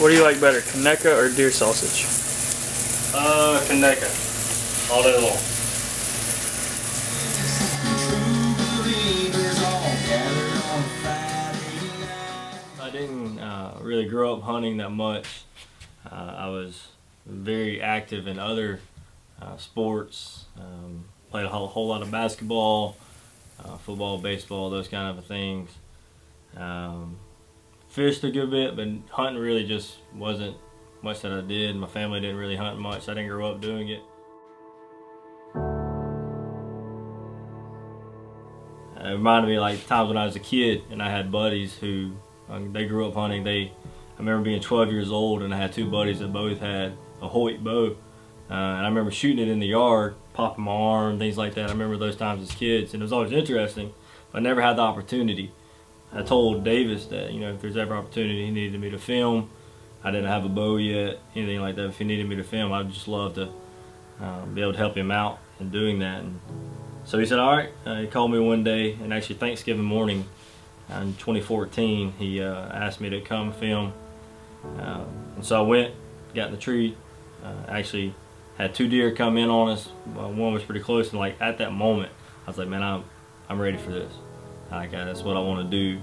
What do you like better, Kaneka or deer sausage? Kaneka. All day long. I didn't really grow up hunting that much. I was very active in other sports. Played a whole lot of basketball, football, baseball, those kind of things. Fished a good bit, but hunting really just wasn't much that I did. My family didn't really hunt much. I didn't grow up doing it. It reminded me like times when I was a kid and I had buddies who they grew up hunting. I remember being 12 years old and I had two buddies that both had a Holi bow. And I remember shooting it in the yard, popping my arm, things like that. I remember those times as kids, and it was always interesting, but I never had the opportunity. I told Davis that, you know, if there's ever opportunity he needed me to film, I didn't have a bow yet, anything like that. If he needed me to film, I'd just love to be able to help him out in doing that. And so he said, all right. He called me one day, and actually Thanksgiving morning in 2014, he asked me to come film. And so I went, got in the tree, actually had two deer come in on us. One was pretty close, and like at that moment, I was like, man, I'm ready for this. That's what I want to do.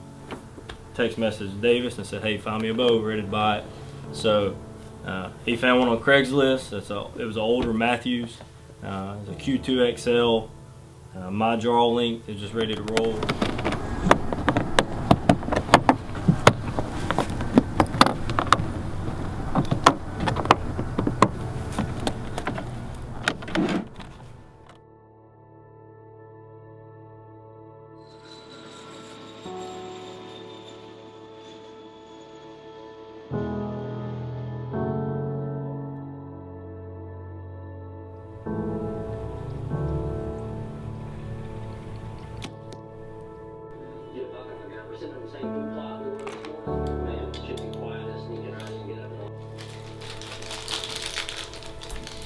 Text messaged Davis and said, hey, find me a bow, ready to buy it. So he found one on Craigslist. It was an older Matthews. It was a Q2 XL. My draw length is just ready to roll.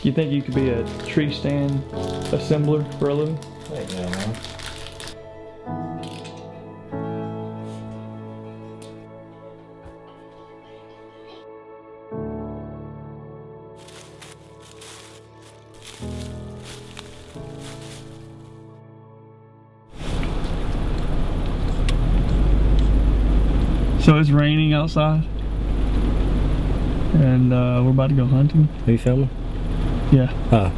You think you could be a tree stand assembler for a living? Heck yeah, man. So it's raining outside, and we're about to go hunting. Are you filming? Yeah. Huh.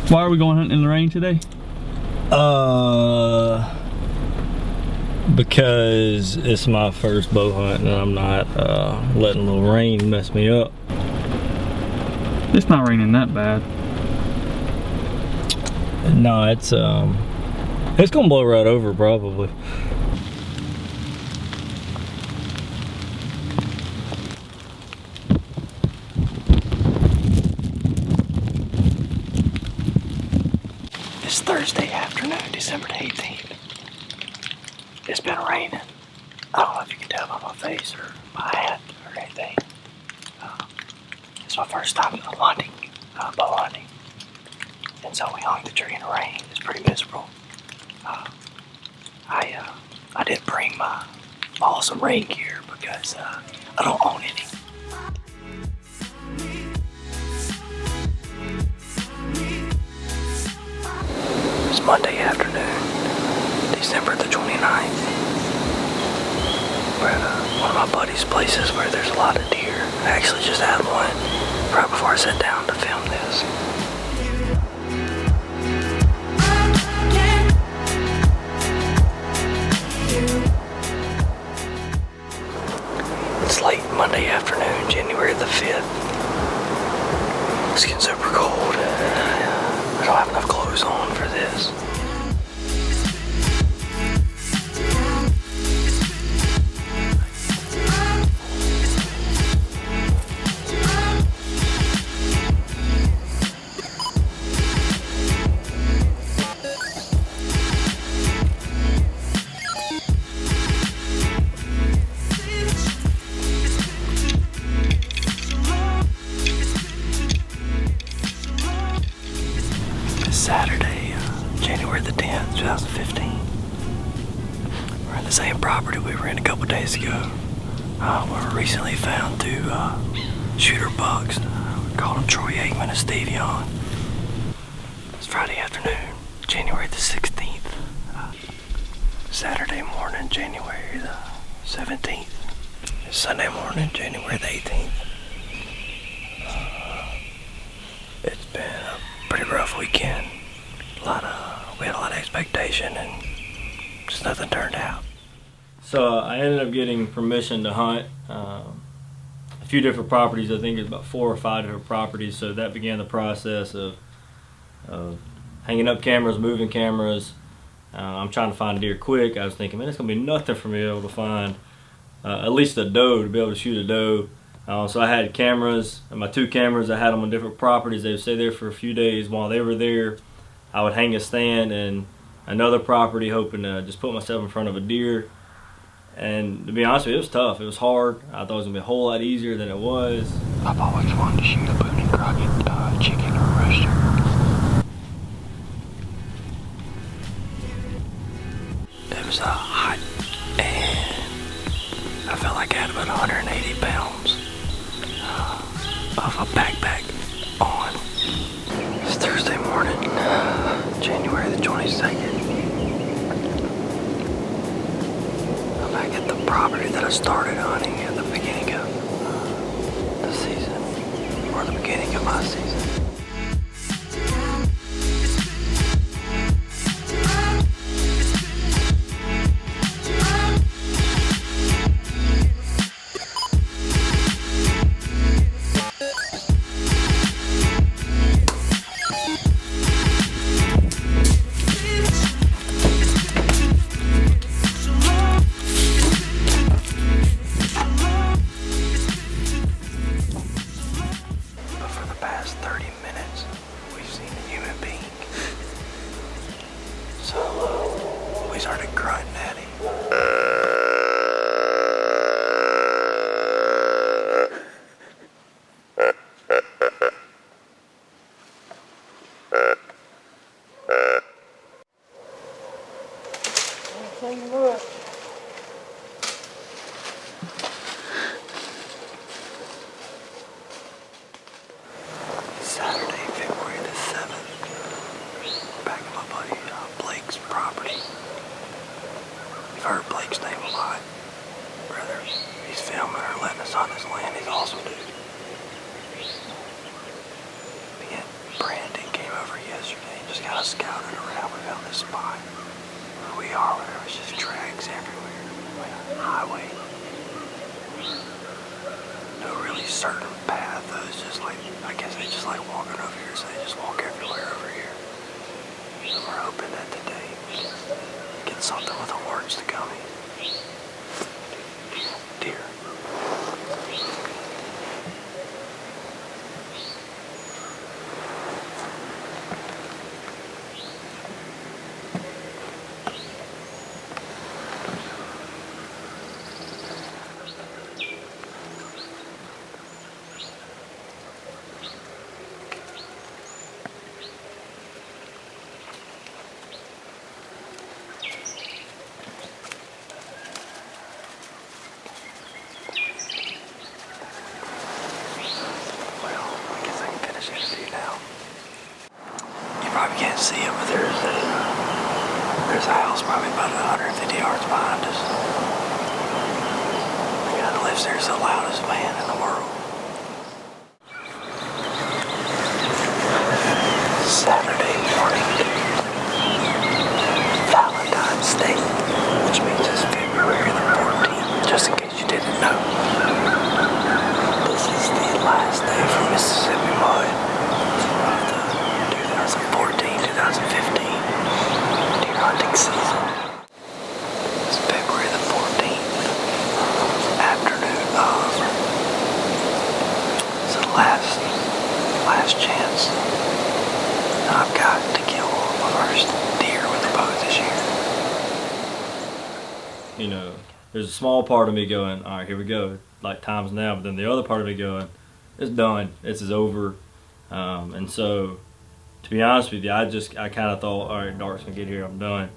Why are we going hunting in the rain today? Because it's my first bow hunt and I'm not letting the rain mess me up. It's not raining that bad. No, it's gonna blow right over probably. It's Thursday afternoon, December the 18th. It's been raining. I don't know if you can tell by my face or my hat or anything. It's my first time hunting, bow hunting. And so we hung the tree in the rain. It's pretty miserable. I didn't bring my awesome rain gear because I don't own any. It's Monday afternoon, December the 29th. We're at one of my buddy's places where there's a lot of deer. I actually just had one right before I sat down to film this. It's late Monday afternoon, January the 5th. It's getting super cold. I don't have enough clothes on for this. Saturday, January days ago, were recently found two shooter bucks. We called them Troy Aikman and Steve Young. It's Friday afternoon, January the 16th. Saturday morning, January the 17th. It's Sunday morning, January the 18th. It's been a pretty rough weekend. We had a lot of expectation and just nothing turned out. So I ended up getting permission to hunt a few different properties. I think it's about 4 or 5 different properties. So that began the process of hanging up cameras, moving cameras. I'm trying to find a deer quick. I was thinking, man, it's gonna be nothing for me to be able to find at least a doe, to be able to shoot a doe. So I had cameras, and my 2 cameras, I had them on different properties. They would stay there for a few days. While they were there, I would hang a stand in another property, hoping to just put myself in front of a deer. And to be honest with you, it was tough. It was hard. I thought it was gonna be a whole lot easier than it was. I've always wanted to shoot a Boone and Crockett chicken or a rooster. It was hot, and I felt like I had about 180 pounds of a backpack on. It's Thursday morning, January the 22nd. I'm back at the property that I started hunting at the beginning of the season, or the beginning of my season. We started grunting at him. Saturday, February the 7th. We're back at my buddy Blake's property. You've heard Blake's name a lot. Whether he's filming or letting us on his land, he's awesome dude. Me and Brandon came over yesterday and just kind of scouted around. We found this spot where we are, where there's just tracks everywhere. Like a highway. No really certain path though. It's just like, I guess they just like walking over here, so they just walk everywhere over here. So we're hoping that today we get something with horns to come in. Deer. Probably can't see it, but there's a house probably about 150 yards behind us. The guy that lives there is the loudest man in the world. Saturday morning, Valentine's Day, which means it's February the 14th, just in case you didn't know. This is the last day for Mississippi mud. 2015 deer hunting season. It's February the 14th, afternoon of. It's the last chance I've got to kill my first deer with a bow this year. You know, there's a small part of me going, all right, here we go, like time's now, but then the other part of me going, it's done, this is over. And so, to be honest with you, I kind of thought, all right, dark's gonna get here, I'm done.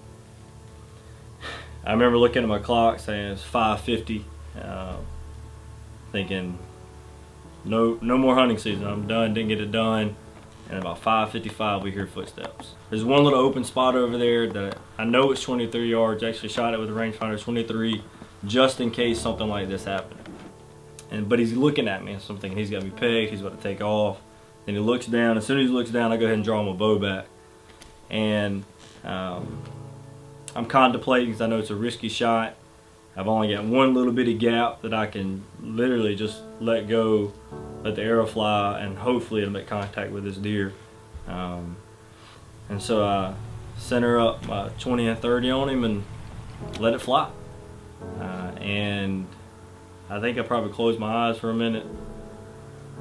I remember looking at my clock saying it's 5:50, thinking no more hunting season. I'm done, didn't get it done. And about 5:55 we hear footsteps. There's one little open spot over there that I know it's 23 yards. I actually shot it with a rangefinder, 23, just in case something like this happened. But he's looking at me, so I'm thinking he's got me pegged, he's about to take off. Then he looks down. As soon as he looks down, I go ahead and draw my bow back. And I'm contemplating because I know it's a risky shot. I've only got one little bitty gap that I can literally just let go, let the arrow fly, and hopefully it'll make contact with this deer. And so I center up 20 and 30 on him and let it fly. And I think I probably closed my eyes for a minute,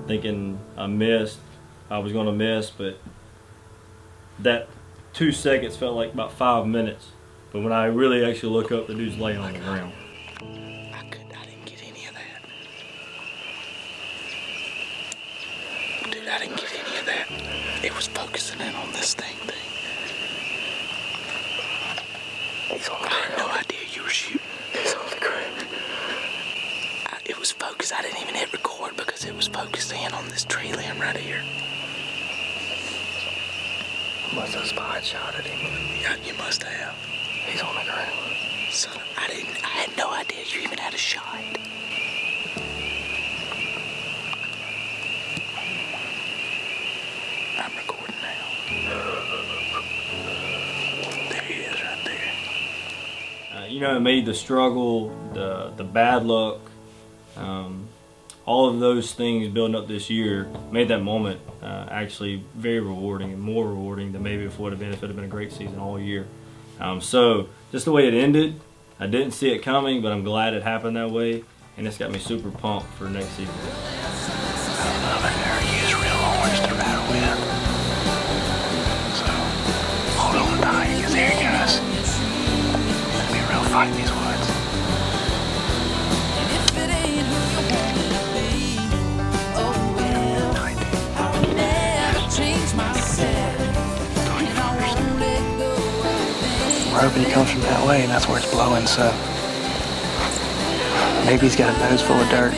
thinking I was gonna miss, but that 2 seconds felt like about 5 minutes. But when I really actually look up, the dude's laying on the ground. I didn't get any of that. Dude, I didn't get any of that. It was focusing in on this thing. He's on the ground. I had no idea you were shooting. He's on the ground. It was focused. I didn't even hit record because it was focused in on this tree limb right here. Must have spot shot at him. Yeah, you must have. He's on the ground. So I had no idea you even had a shot. I'm recording now. There he is right there. You know, it made the struggle, the bad luck, all of those things building up this year made that moment actually very rewarding, and more rewarding than maybe it would have been if it had been a great season all year. So just the way it ended, I didn't see it coming, but I'm glad it happened that way, and it's got me super pumped for next season. I don't know, that area is real orange to rattle with. So hold on tight, because here he goes. It's gonna be a real fight in these woods. Hoping he comes from that way, and that's where it's blowing, so maybe he's got a nose full of dirt.